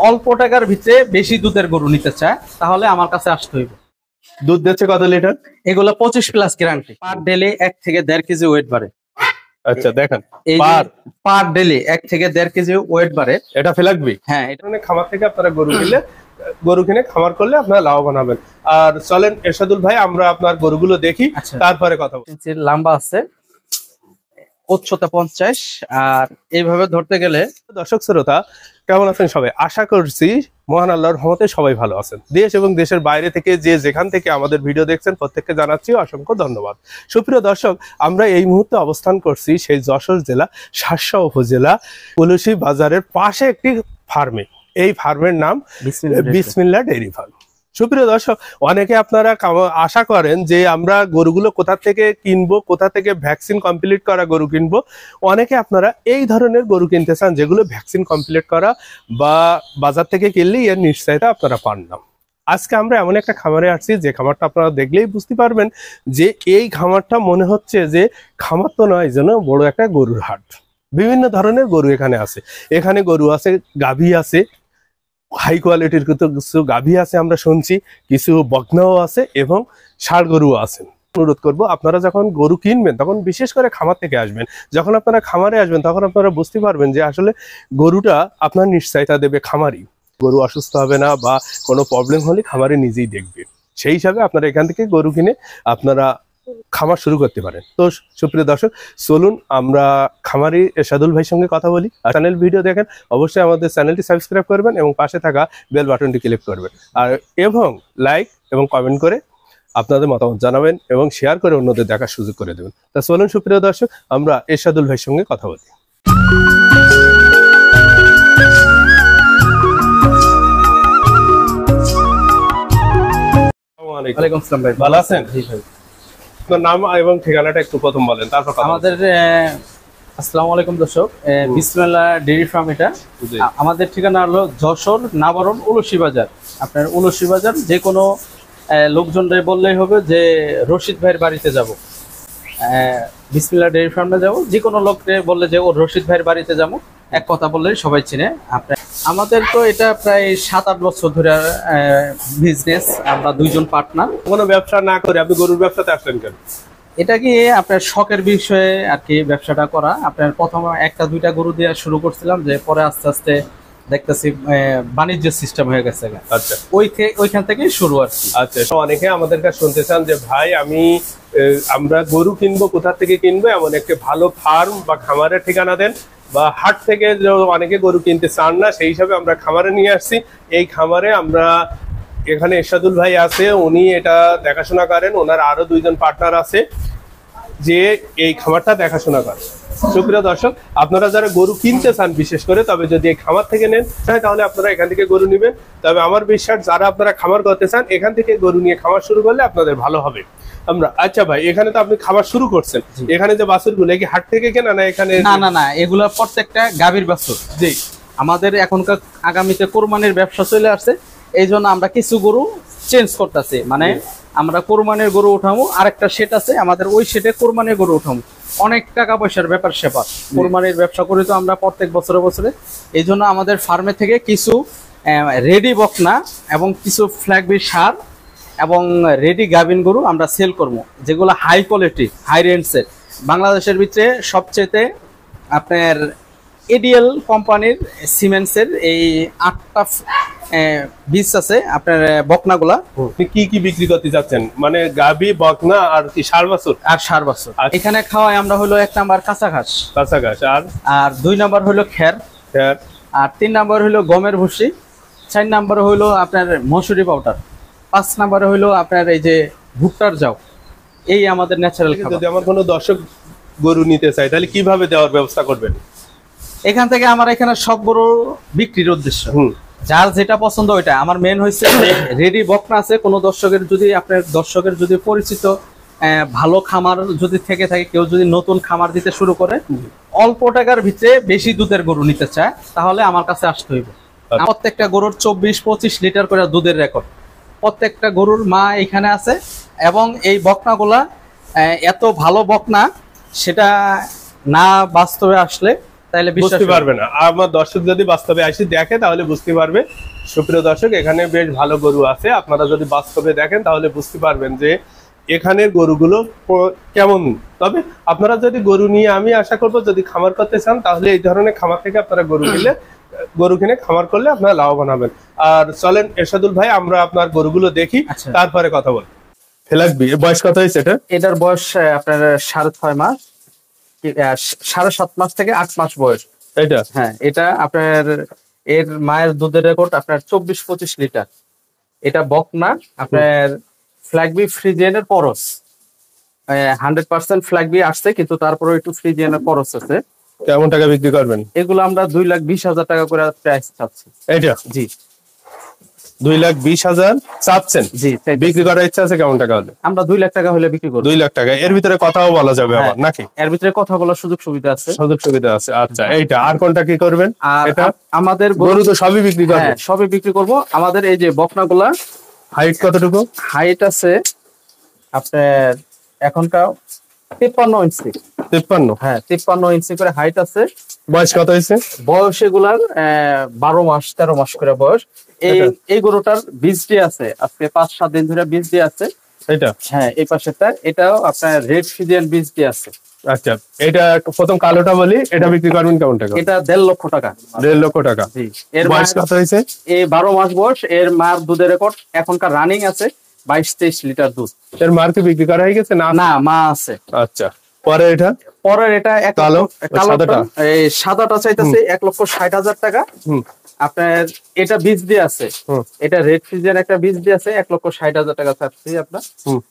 অল্প টাকার ভিতরে বেশি দুধের গরু নিতে চায় তাহলে আমার কাছে আসতে হইব। দুধ দিচ্ছে কত লিটার? এগুলো 25+ গ্যারান্টি। পার ডেলি 1 থেকে 1.5 কেজি ওয়েট বাড়ে। আচ্ছা দেখেন, পার ডেলি 1 থেকে 1.5 কেজি ওয়েট বাড়ে। এটা ফেলাকবি। হ্যাঁ, এটা খামার থেকে আপনারা গরু কিনে খামার করলে আপনারা লাভবান হবেন। আর চলেন এরশাদুল ভাই, আমরা আপনার গরুগুলো দেখি, তারপরে কথা বলি। লম্বা আছে, উচ্চতা 50, আর এইভাবে ধরতে গেলে। দর্শক শ্রোতা কেমন আছেন সবাই? আশা করছি মহান আল্লাহর রহমতে সবাই ভালো আছেন। দেশ এবং দেশের বাইরে থেকে যে যেখান থেকে আমাদের ভিডিও দেখছেন প্রত্যেককে জানাচ্ছি অসংখ্য ধন্যবাদ। সুপ্রিয় দর্শক, আমরা এই মুহূর্তে অবস্থান করছি সেই যশোর জেলা শার্শা উপজেলা পুলসী বাজারের পাশে একটি ফার্মে। এই ফার্মের নাম বিসমিল্লাহ ডেইরি ফার্ম। সুপ্রিয় দর্শক, অনেকে আপনারা আশা করেন যে আমরা গরুগুলো কোথা থেকে কিনবো, কোথা থেকে ভ্যাকসিন কমপ্লিট করা গরু কিনবো। অনেকে আপনারা এই ধরনের গরু কিনতে চান যেগুলো ভ্যাকসিন কমপ্লিট করা বা বাজার থেকে কিনলেই এর নিশ্চয়তা আপনারা পান না। আজকে আমরা এমন একটা খামারে আসছি যে খামারটা আপনারা দেখলেই বুঝতে পারবেন যে এই খামারটা মনে হচ্ছে যে খামার তো নয়, যেন বড় একটা গরুর হাট। বিভিন্ন ধরনের গরু এখানে আছে। এখানে গরু আছে, গাভী আছে, হাই কোয়ালিটির কিছু গাভী আছে আমরা শুনছি, কিছু বকনাও আছে এবং ষাঁড় গরুও আছেন। অনুরোধ করবো আপনারা যখন গরু কিনবেন তখন বিশেষ করে খামার থেকে আসবেন। যখন আপনারা খামারে আসবেন তখন আপনারা বুঝতে পারবেন যে আসলে গরুটা আপনার নিশ্চয়তা দেবে খামারি। গরু অসুস্থ হবে না বা কোনো প্রবলেম হলে খামারে নিজেই দেখবে। সেই হিসাবে আপনারা এখান থেকে গরু কিনে আপনারা খামার শুরু করতে পারেন। তো সুপ্রিয় দর্শক, চলুন আমরা খামারি এরশাদুল ভাইয়ের সঙ্গে কথা বলি। আর চ্যানেল ভিডিও দেখেন অবশ্যই আমাদের চ্যানেলটি সাবস্ক্রাইব করবেন এবং পাশে থাকা বেল বাটনটি ক্লিক করবেন, আর এবং লাইক এবং কমেন্ট করে আপনাদের মতামত জানাবেন এবং শেয়ার করে অন্যদের দেখার সুযোগ করে দেবেন। তা চলুন সুপ্রিয় দর্শক, আমরা এরশাদুল ভাইয়ের সঙ্গে কথা বলি। ওয়ালাইকুম আসসালাম ভাই, ভালো আছেন? জি ভাই। আপনার নাম এবং ঠিকানাটা একটু প্রথম বলেন, তারপর আমাদের আসসালামু আলাইকুম দর্শক, বিসমিল্লাহ ডেইরি ফার্ম। এটা আমাদের ঠিকানা হলো যশোর নাবারণ উলসী বাজার। আপনার উলসী বাজার যে কোনো লোকজনরে বললেই হবে যে রশিদ ভাইয়ের বাড়িতে যাব, বিসমিল্লাহ ডেইরি ফার্মে যাব। যে কোনো লোককে বললে যে ও রশিদ ভাইয়ের বাড়িতে যাবো, এক কথা বললেই সবাই চিনে। আপনার আমাদের তো এটা প্রায় 7-8 বছর ধরে বিজনেস। আমরা দুইজন পার্টনার। কোনো ব্যবসা না করে আপনি গরুর ব্যবসাতে আসলেন কেন? এটা কি আপনার শখের বিষয়ে আর কি ব্যবসাটা করা। আপনার প্রথমে 1-2টা গরু দিয়ে শুরু করছিলাম, যে পরে আস্তে আস্তে দেখতেছি বাণিজ্য সিস্টেম হয়ে গেছে। আচ্ছা, ওইখান থেকেই শুরু আর কি। আচ্ছা, অনেকে আমাদের কাছে শুনতে চান যে ভাই আমরা গরু কিনবো, কোথা থেকে কিনবো, এমন একটা ভালো ফার্ম বা খামারের ঠিকানা দেন। বা হাট থেকে অনেকে গরু কিনতে চান না, সেই হিসাবে আমরা খামারে নিয়ে আসছি। এই খামারে আমরা এখানে এরশাদুল ভাই আছে, উনি এটা দেখাশোনা করেন। ওনার আরো 2জন পার্টনার আছে যে এই খামারটা দেখাশোনা করে। সুপ্রিয় দর্শক, আপনারা যারা গরু কিনতে চান বিশেষ করে, তবে যদি এই খামার থেকে নেন তাহলে আপনারা এখান থেকে গরু নেবেন। তবে আমার বিশ্বাস যারা আপনারা খামার করতে চান এখান থেকে গরু নিয়ে খামার শুরু করলে আপনাদের ভালো হবে। আমরা আচ্ছা ভাই, এখানে তো আপনি খাবার শুরু করছেন, এখানে যে বাছুরগুলো কি হাট থেকে কেনা না? এখানে না, এগুলো প্রত্যেকটা গাভীর বাছুর। জি, আমাদের এখনকার আগামীতে কোরবানির ব্যবসা চলে আসছে, এই জন্য আমরা কিছু গরু চেঞ্জ করতেছি। মানে আমরা কোরবানির গরু উঠাবো, আরেকটা সেট আছে আমাদের, ওই সেটে কোরবানির গরু উঠাবো। অনেক টাকা পয়সার ব্যাপার সেপার, কোরবানির ব্যবসা করি তো আমরা প্রত্যেক বছরে। এই জন্য আমাদের ফার্মে থেকে কিছু রেডি বকনা এবং কিছু ফ্ল্যাগবি সার এবং রেডি গাভিন গরু আমরা সেল করবো, যেগুলো হাই কোয়ালিটি, হাই রেঞ্জের। বাংলাদেশের ভিতরে সবচেয়ে আপনার এডিএল কোম্পানির সিমেন্টসের এই 8টা বীজ আছে আপনার বকনাগুলা। কি কি বিক্রি করতে যাচ্ছেন? মানে গাভী, বকনা আর কি ষাঁড় বাছুর? আর ষাঁড় বাছুর। এখানে খাওয়াই আমরা হলো 1 নাম্বার কাঁচা ঘাস, আর 2 নাম্বার হলো খের, আর 3 নাম্বার হলো গমের ভুসি, 4 নাম্বার হলো আপনার মসুরি পাউডার, 5 নাম্বারে হইলো আপনার এই যে ভুট্টার যাও। এই আমাদের ন্যাচারাল খাবার। যদি আমার কোনো দর্শক গরু নিতে চায় তাহলে কিভাবে দেওয়ার ব্যবস্থা করবেন? এখান থেকে আমার এখানে সব গরু বিক্রির উদ্দেশ্য, যার যেটা পছন্দ ওইটা। আমার মেন হয়েছে রেডি বকনা আছে। কোনো দর্শকের যদি পরিচিত ভালো খামার যদি থেকে থাকে, কেউ যদি নতুন খামার দিতে শুরু করে, অল্প টাকার ভিতরে বেশি দুধের গরু নিতে চায় তাহলে আমার কাছে আসতে হইব। প্রত্যেকটা গরুর 24-25 লিটার করে দুধের রেকর্ড। প্রত্যেকটা গরুর মা এখানে আছে এবং এই বকনাগুলা এত ভালো বকনা, সেটা না বাস্তবে আসলে তাহলে বিশ্বাস বুঝতে পারবে না। আমার দর্শক যদি বাস্তবে আসি দেখে তাহলে বুঝতে পারবে। সুপ্রিয় দর্শক, এখানে বেশ ভালো গরু আছে, আপনারা যদি বাস্তবে দেখেন তাহলে বুঝতে পারবেন যে এখানের গরুগুলো কেমন। তবে আপনারা যদি গরু নিয়ে, আমি আশা করবো যদি খামার করতে চান তাহলে এই ধরনের খামার থেকে আপনারা গরু কিনে খামার করলে আপনারা লাভবান হবেন। আর চলেন এরশাদুল ভাই, আমরা আপনার গরুগুলো দেখি, আচ্ছা। তারপরে কথা বলি। ফেলাকবি বয়স কত হয়েছে এটা? এটার বয়স আপনার 6.5 মাস, 7.5 মাস থেকে 8 মাস বয়স। এটা হ্যাঁ, এটা আপনার এর মায়ের দুধের রেকর্ড আপনার 24-25 লিটার। এটা বকনা আপনার ফ্ল্যাগবি ফ্রিজিয়ানের পরস, 100% ফ্ল্যাগবি আসছে, কিন্তু তারপরে একটু ফ্রিজিয়ানের পরস আছে। কেমন টাকা বিক্রি করবেন? এগুলো আমরা 2,20,000 টাকা করে প্রাইস চাচ্ছি। এটা জি 2,20,000 চাচ্ছেন? জি, বিক্রি করার ইচ্ছা আছে কেমন টাকা হলে? আমরা 2 লাখ টাকা হলে বিক্রি করব। 2 লাখ টাকা। এর ভিতরে কথাও বলা যাবে আবার নাকি? এর ভিতরে কথা বলার সুযোগ সুবিধা আছে। সুযোগ সুবিধা আছে। আচ্ছা, এইটা আর কোনটা কি করবেন? আর এটা আমাদের গরু তো সবই বিক্রি করবেন? হ্যাঁ, সবই বিক্রি করব। আমাদের এই যে বকনাগুলা হাইট কতটুকু? হাইট আছে আপনার এখনকার 53 ইঞ্চি। 53? হ্যাঁ, 53 ইঞ্চি করে হাইট আছে। বয়স কত হয়েছে? বয়স এগুলার 12 মাস 13 মাস করে বয়স। এই গরুটার বীজ দিয়ে আছে আজকে 5-7 দিন ধরে বীজ দিয়ে আছে। এটা হ্যাঁ, এই পাশেরটা এটাও আপনার রেড ফিজিয়ান বীজ দিয়ে আছে। আচ্ছা, এটা প্রথম কালোটা বলি, এটা বিক্রি করবেন কেমন টাকা? এটা 1.5 লক্ষ টাকা। 1.5 লক্ষ টাকা। জি, এর বয়স কত হয়েছে? এই 12 মাস বয়স। এর মার দুধের রেকর্ড এখনকার রানিং আছে 22-23 লিটার দুধ। এর মার্কে বিক্রি করা হয়ে গেছে না? না, মা আছে। আচ্ছা, পরে এটা পরের এটা সাদাটা? এই সাদাটা চাইতেছে 1,60,000 টাকা। আপনার এটা বীজ দিয়ে আছে, এটা রেড ফিজিয়ান একটা বীজ দিয়ে আছে, 1,60,000 টাকা চাচ্ছি আপনার।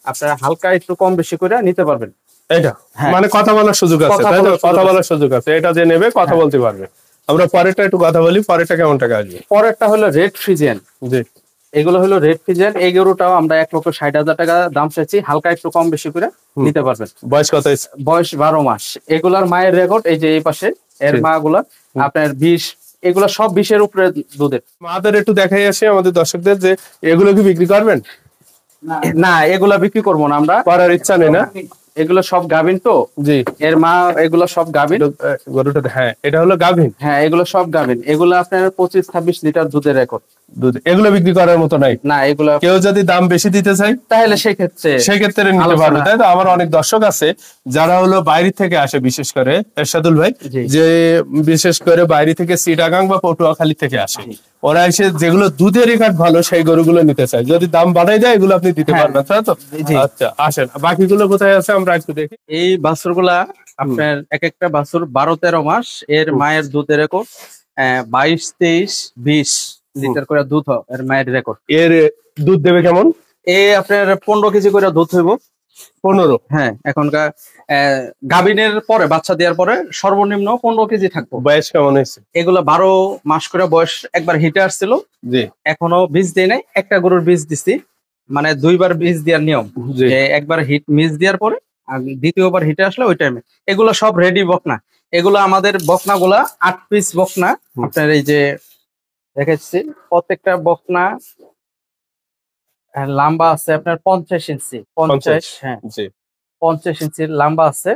আপনারা হালকা একটু কম বেশি করে নিতে পারবেন। এটা হ্যাঁ। মানে কথা বলার সুযোগ আছে, তাই তো? কথা বলার সুযোগ আছে, এটা যে নেবে কথা বলতে পারবে। আমরা পরেরটা একটু কথা বলি, পরেরটা কেমন টাকা আসবে? পরেরটা হলো রেড ফিজিয়ান। জি, এগুলো হলো রেড ফিজিয়ান। এই গরুটাও আমরা 1,60,000 টাকা দাম চাইছি, হালকা একটু কম বেশি করে নিতে পারবেন। বয়স কত হয়েছে? বয়স 12 মাস। এগুলার মায়ের রেকর্ড এই যে এই পাশে, এর মা গুলা আপনার 20, এগুলা সব 20-এর উপরে দুধের। মাদের একটু দেখাই আসে আমাদের দর্শকদের যে এগুলো কি বিক্রি করবেন? না, এগুলা বিক্রি করবো না আমরা, করার ইচ্ছা নেই না? এগুলো সব গাভিন তো। জি, এর মা এগুলো সব গাভিন। গরুটা, হ্যাঁ এটা হলো গাভীন। হ্যাঁ, এগুলো সব গাভিন। এগুলো আপনার 25-26 লিটার দুধের রেকর্ড। দুধ এগুলো বিক্রি করার মতো নাই? না, এগুলো কেউ যদি দাম বেশি দিতে চায় তাহলে সেক্ষেত্রে নিতে পারবে, তাই তো? আমার অনেক দর্শক আছে যারা হলো বাইরে থেকে আসে, বিশেষ করে এরশাদুল ভাই, যে বিশেষ করে বাইরে থেকে চিটাগাং বা পটুয়াখালী থেকে আসে। ওরা এসে যেগুলো দুধের রেকর্ড ভালো সেই গরুগুলো নিতে চায়, যদি দাম বাড়াই দেয় এগুলো আপনি দিতে পারবেন, তাই তো? আচ্ছা, আসেন বাকিগুলো কোথায় আছে আমরা একটু দেখি। এই বাছুরগুলা আপনার এক একটা বাছুর 12-13 মাস। এর মায়ের দুধের রেকর্ড 22-23-20 লিটার করে দুধ হয় এর মায়ের রেকর্ড। এর দুধ দেবে কেমন? আপনার 15 কেজি করে দুধ হইব। 15? হ্যাঁ, এখনকার গাভিনের পরে, বাচ্চা দেওয়ার পরে সর্বনিম্ন 15 কেজি থাকবো। বয়স কেমন হয়েছে? এগুলো 12 মাস করে বয়স। একবার হিটে আসছিল, জি, এখনো বীজ দেয় নাই। একটা গরুর বীজ দিছি, মানে 2বার বীজ দেওয়ার নিয়ম। একবার হিট মিস দেওয়ার পরে আর দ্বিতীয়বার হিটে আসলে ওই টাইমে। এগুলো সব রেডি বকনা। এগুলো আমাদের বকনা গুলা 8 পিস বকনা। আপনার এই যে দেখাচ্ছি, প্রত্যেকটা বকনা লম্বা আছে আপনার 50 ইঞ্চি। 50, হ্যাঁ 50 ইঞ্চির লম্বা আছে,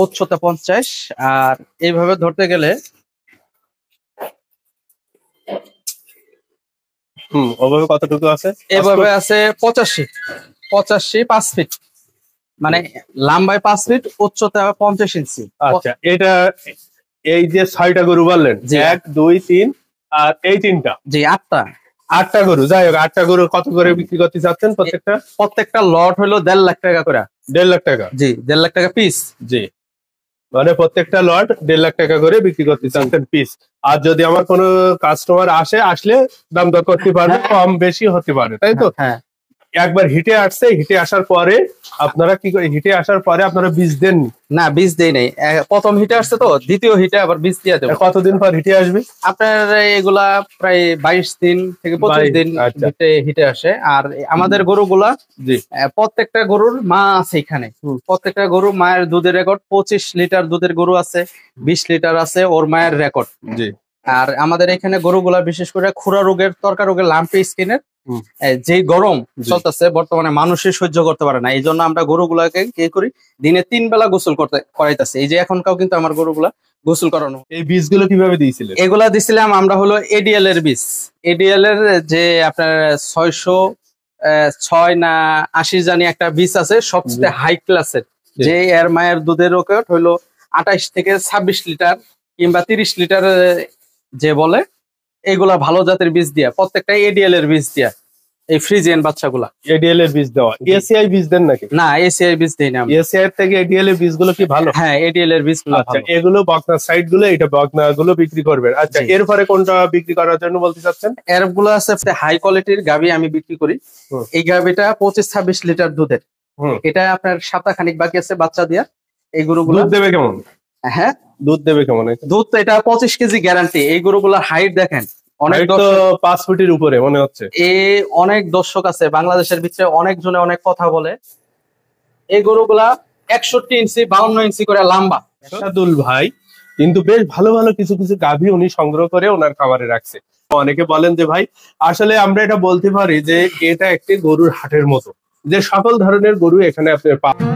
উচ্চতা 50। আর এইভাবে ধরতে গেলে ওভাবে কতটুকু আছে? এভাবে আছে 85 5 ফিট, মানে লম্বায় 5 ফিট, উচ্চতা 50 ইঞ্চি। আচ্ছা, এটা এই যে 6টা গরু বললেন, 1 2 3 আর এই 3টা, জি 8টা গরু। যাই হোক, 8টা গরু কত করে বিক্রি করতে চাচ্ছেন প্রত্যেকটা লট হলো 1.5 লাখ টাকা করে। 1.5 লাখ টাকা? জি, 1.5 লাখ টাকা পিস। জি, মানে প্রত্যেকটা লট 1.5 লাখ টাকা করে বিক্রি করতে চাচ্ছেন পিস। আর যদি আমার কোনো কাস্টমার আসলে দাম দর করতে পারবে, কম বেশি হতে পারে, তাই তো? হ্যাঁ, একবার হিটে আসছে, হিটে আসার পরে আপনারা কি করে? হিটে আসার পরে আপনারা বীজ দেননি? না, বীজ দেই নাই। প্রথম হিটে আসছে তো, দ্বিতীয় হিটে আবার বীজ দিয়ে দেবো। কতদিন পর হিটে আসবে? আপনার এগুলা প্রায় 22 দিন থেকে 25 দিন হিটে আসে। আর আমাদের গরুগুলা, প্রত্যেকটা গরুর মা আছে এখানে। প্রত্যেকটা গরু মায়ের দুধের রেকর্ড 25 লিটার দুধের গরু আছে, 20 লিটার আছে ওর মায়ের রেকর্ড। আর আমাদের এখানে গরুগুলা বিশেষ করে খুরা রোগের, তরকা রোগের, লাম্পি স্কিনের হুম। যে গরম জি। চলতেছে বর্তমানে মানুষের সহ্য করতে পারে না, এই জন্য আমরা গরুগুলাকে কি করি, দিনে 3 বেলা গোসল করাইতেছি। এই যে এখনকাও কিন্তু আমার গরুগুলা গোসল করানো। এই বীজগুলো কিভাবে দিয়েছিলেন? এগুলা দিছিলাম আমরা হলো এডিএল এর বীজ। এডিএল এর যে আপনার 606 না 80 জানি একটা বীজ আছে, সবচেয়ে হাই ক্লাসের, যে এর মায়ের দুধের রেকর্ড হলো 28 থেকে 26 লিটার কিংবা 30 লিটার, যে বলে এগুলা ভালো জাতের বীজ দিয়া, প্রত্যেকটা এডিএল এর বীজ দিয়া, এই ফ্রিজিয়ান বাচ্চাগুলা। এডিএল এর বীজ দেওয়া, এসিআই বীজ দেন নাকি? না, এসিআই বীজ দেই না আমরা। এসিআই এর থেকে এডিএল এর বীজগুলো কি ভালো? হ্যাঁ, এডিএল এর বীজগুলো আচ্ছা, ভালো। এগুলো বকনা সাইড গুলো, এটা বকনা গুলো বিক্রি করবেন। আচ্ছা, জি। এরপরে কোনটা বিক্রি করার জন্য বলতে চাচ্ছেন? এরগুলো আছে হাই কোয়ালিটির গাভী আমি বিক্রি করি। হুম। এই গাভীটা 25-26 লিটার দুধের। হুম। এটা আপনার সপ্তাহ খানিক বাকি আছে বাচ্চা দিয়া। এই গরুগুলো দুধ দেবে কেমন? হ্যাঁ, দুধ দেবে কেমন? দুধ তো এটা 25 কেজি গ্যারান্টি। এই গরুগুলোর হাইট দেখেন, অনেক Height তো 5 ফুটের উপরে মনে হচ্ছে। অনেক দর্শক আছে বাংলাদেশের ভিতরে, অনেক জনে অনেক কথা বলে। এই গরুগুলা 61 ইঞ্চি 52 ইঞ্চি করে লম্বা। শাদুল ভাই কিন্তু বেশ ভালো ভালো কিছু কিছু গাভী উনি সংগ্রহ করে ওনার খামারে রাখছে। অনেকে বলেন যে ভাই আসলে আমরা এটা বলতে পারি যে এটা একটি গরুর হাটের মতো, যে সকল ধরনের গরু এখানে আপনি পাবেন।